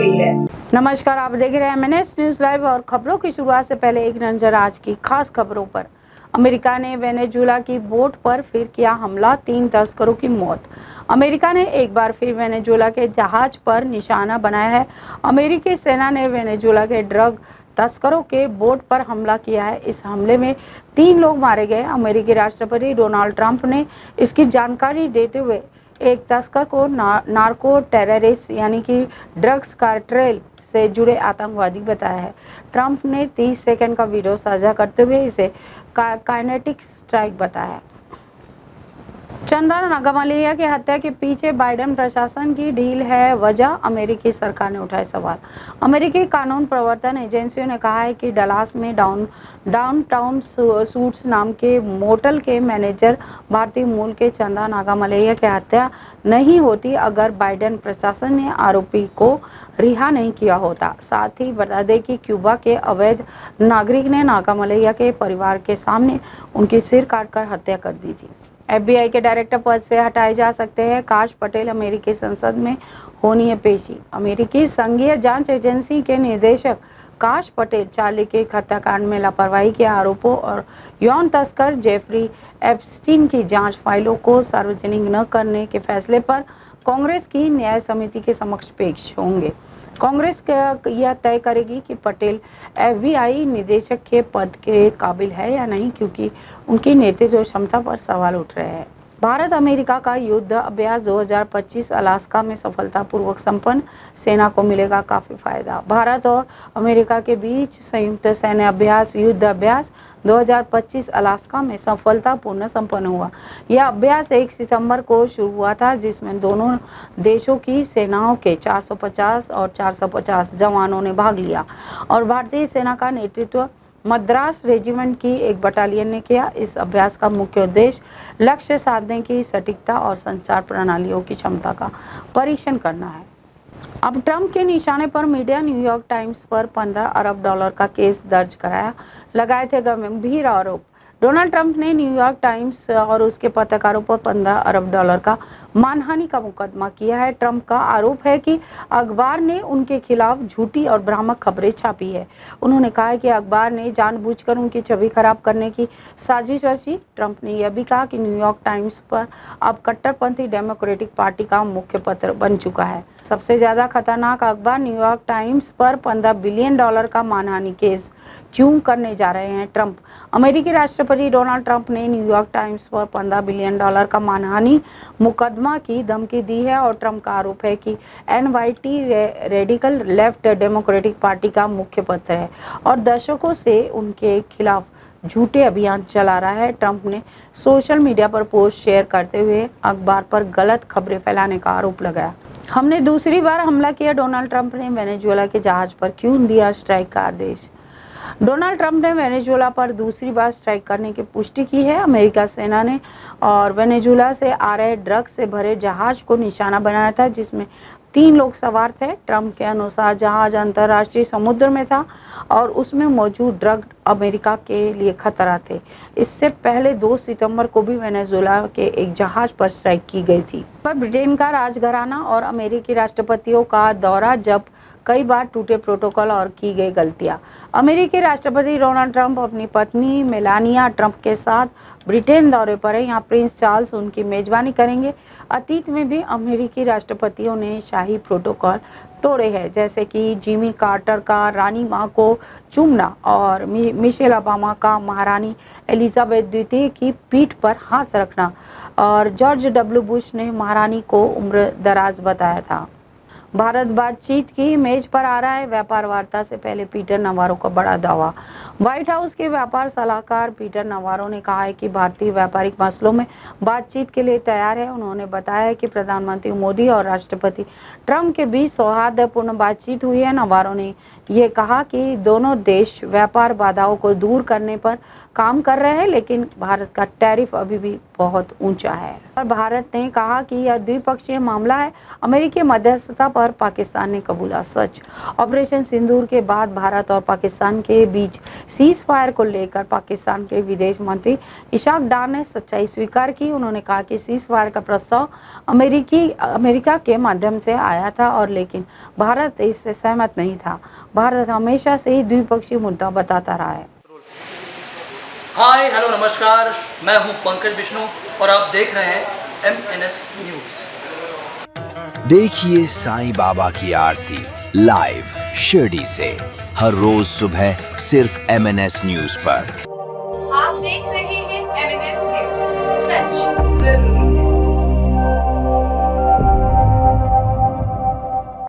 गई है। नमस्कार, आप देख रहे हैं MNS न्यूज लाइव और खबरों की शुरुआत से पहले एक नजर आज की खास खबरों पर। अमेरिका ने वेनेजुएला की बोट पर फिर किया हमला, 3 तस्करों की मौत। अमेरिका ने एक बार फिर वेनेजुएला के जहाज पर निशाना बनाया है। अमेरिकी सेना ने वेनेजुएला के ड्रग तस्करों के बोट पर हमला किया है। इस हमले में 3 लोग मारे गए। अमेरिकी राष्ट्रपति डोनाल्ड ट्रंप ने इसकी जानकारी देते हुए एक तस्कर को नार्को टेररिस्ट यानी कि ड्रग्स कार्टेल से जुड़े आतंकवादी बताया है। ट्रंप ने 30 सेकंड का वीडियो साझा करते हुए इसे काइनेटिक स्ट्राइक बताया। चंदा नागामलिया की हत्या के पीछे बाइडेन प्रशासन की ढील है वजह, अमेरिकी सरकार ने उठाए सवाल। अमेरिकी कानून प्रवर्तन एजेंसियों ने कहा है कि डलास में डाउनटाउन सूट्स नाम के मोटल के मैनेजर भारतीय मूल के चंदा नागामलिया की हत्या नहीं होती अगर बाइडेन प्रशासन ने आरोपी को रिहा नहीं किया होता। साथ ही बता दें कि क्यूबा के अवैध नागरिक ने नागामलिया के परिवार के सामने उनकी सिर काटकर हत्या कर दी थी। FBI के डायरेक्टर पद से हटाए जा सकते हैं काश पटेल, अमेरिकी संसद में होनी है पेशी। अमेरिकी संघीय जांच एजेंसी के निदेशक काश पटेल चार्ली के हत्याकांड में लापरवाही के आरोपों और यौन तस्कर जेफरी एप्स्टीन की जांच फाइलों को सार्वजनिक न करने के फैसले पर कांग्रेस की न्याय समिति के समक्ष पेश होंगे। कांग्रेस यह तय करेगी कि पटेल FBI निदेशक के पद के काबिल है या नहीं, क्योंकि उनकी नेतृत्व क्षमता पर सवाल उठ रहे हैं। भारत अमेरिका का युद्ध अभ्यास 2025 अलास्का में सफलतापूर्वक संपन्न, सेना को मिलेगा काफी फायदा। भारत और अमेरिका के बीच संयुक्त सैन्य अभ्यास युद्ध अभ्यास 2025 अलास्का में सफलतापूर्ण संपन्न हुआ। यह अभ्यास 1 सितंबर को शुरू हुआ था, जिसमें दोनों देशों की सेनाओं के 450 और 450 जवानों ने भाग लिया और भारतीय सेना का नेतृत्व मद्रास रेजिमेंट की एक बटालियन ने किया। इस अभ्यास का मुख्य उद्देश्य लक्ष्य साधने की सटीकता और संचार प्रणालियों की क्षमता का परीक्षण करना है। अब ट्रंप के निशाने पर मीडिया न्यूयॉर्क टाइम्स पर $15 अरब का केस दर्ज लगाए थे गंभीर आरोप। डोनाल्ड ट्रंप ने न्यूयॉर्क टाइम्स और उसके पत्रकारों पर $15 अरब का मानहानि का मुकदमा किया है। ट्रंप का आरोप है कि अखबार ने उनके खिलाफ झूठी और भ्रामक खबरें छापी है। उन्होंने कहा है कि अखबार ने जानबूझकर उनकी छवि खराब करने की साजिश रची। ट्रंप ने यह भी कहा कि न्यूयॉर्क टाइम्स पर अब कट्टरपंथी डेमोक्रेटिक पार्टी का मुख्य पत्र बन चुका है। सबसे ज्यादा खतरनाक अखबार न्यूयॉर्क टाइम्स पर $15 बिलियन का मानहानि केस क्यों करने जा रहे हैं ट्रंप। अमेरिकी राष्ट्रपति डोनाल्ड ट्रंप ने न्यूयॉर्क टाइम्स पर $15 बिलियन का मानहानि मुकदमा की धमकी दी है और ट्रंप का आरोप है कि NYT radical left democratic party का मुख्य पत्र है और दशकों से उनके खिलाफ झूठे अभियान चला रहा है। ट्रंप ने सोशल मीडिया पर पोस्ट शेयर करते हुए अखबार पर गलत खबरें फैलाने का आरोप लगाया। हमने दूसरी बार हमला किया, डोनाल्ड ट्रंप ने वेनेजुएला के जहाज पर क्यों दिया स्ट्राइक का आदेश। डोनाल्ड ट्रंप ने वेनेजुएला पर दूसरी बार स्ट्राइक करने की पुष्टि की है। अमेरिका सेना ने और वेनेजुएला से आ रहे ड्रग्स से भरे जहाज को निशाना बनाया था, जिसमें 3 लोग सवार थे। ट्रंप के अनुसार जहाज अंतर्राष्ट्रीय समुद्र में था और उसमें मौजूद ड्रग अमेरिका के लिए खतरा थे। इससे पहले 2 सितंबर को भी वेनेजुएला के एक जहाज पर स्ट्राइक की गई थी। पर ब्रिटेन का राजघराना और अमेरिकी राष्ट्रपतियों का दौरा, जब कई बार टूटे प्रोटोकॉल और की गई गलतियां। अमेरिकी राष्ट्रपति डोनाल्ड ट्रंप अपनी पत्नी मेलानिया ट्रंप के साथ ब्रिटेन दौरे पर है। यहाँ प्रिंस चार्ल्स उनकी मेजबानी करेंगे। अतीत में भी अमेरिकी राष्ट्रपतियों ने शाही प्रोटोकॉल तोड़े हैं, जैसे कि जिमी कार्टर का रानी मां को चूमना और मिशेल ओबामा का महारानी एलिजाबेथ द्वितीय की पीठ पर हाथ रखना और जॉर्ज W. बुश ने महारानी को उम्र दराज बताया था। भारत बातचीत की मेज पर आ रहा है। व्यापार वार्ता से पहले पीटर नवारो का बड़ा दावा। व्हाइट हाउस के व्यापार सलाहकार पीटर नवारो ने कहा है कि भारतीय व्यापारिक मसलों में बातचीत के लिए तैयार है। उन्होंने बताया कि प्रधानमंत्री मोदी और राष्ट्रपति ट्रंप के बीच सौहार्दपूर्ण बातचीत हुई है। नवारो ने यह कहा कि दोनों देश व्यापार बाधाओं को दूर करने पर काम कर रहे हैं, लेकिन भारत का टैरिफ अभी भी बहुत ऊंचा है। और भारत ने कहा कि यह द्विपक्षीय मामला है। अमेरिकी मध्यस्थता पर पाकिस्तान ने कबूला सच। ऑपरेशन सिंदूर के बाद भारत और पाकिस्तान के बीच सीज फायर को लेकर पाकिस्तान के विदेश मंत्री इशाक डार ने सच्चाई स्वीकार की। उन्होंने कहा कि सीज फायर का प्रस्ताव अमेरिका के माध्यम से आया था और लेकिन भारत इससे सहमत नहीं था। भारत हमेशा से ही द्विपक्षीय मुद्दा बताता रहा है। हाय हेलो नमस्कार, मैं हूं पंकज विष्णु और आप देख रहे हैं MNS न्यूज। देखिए साईं बाबा की आरती लाइव शिरडी से हर रोज सुबह सिर्फ MNS न्यूज पर। आप देख रहे हैं MNS न्यूज, सच जरूर।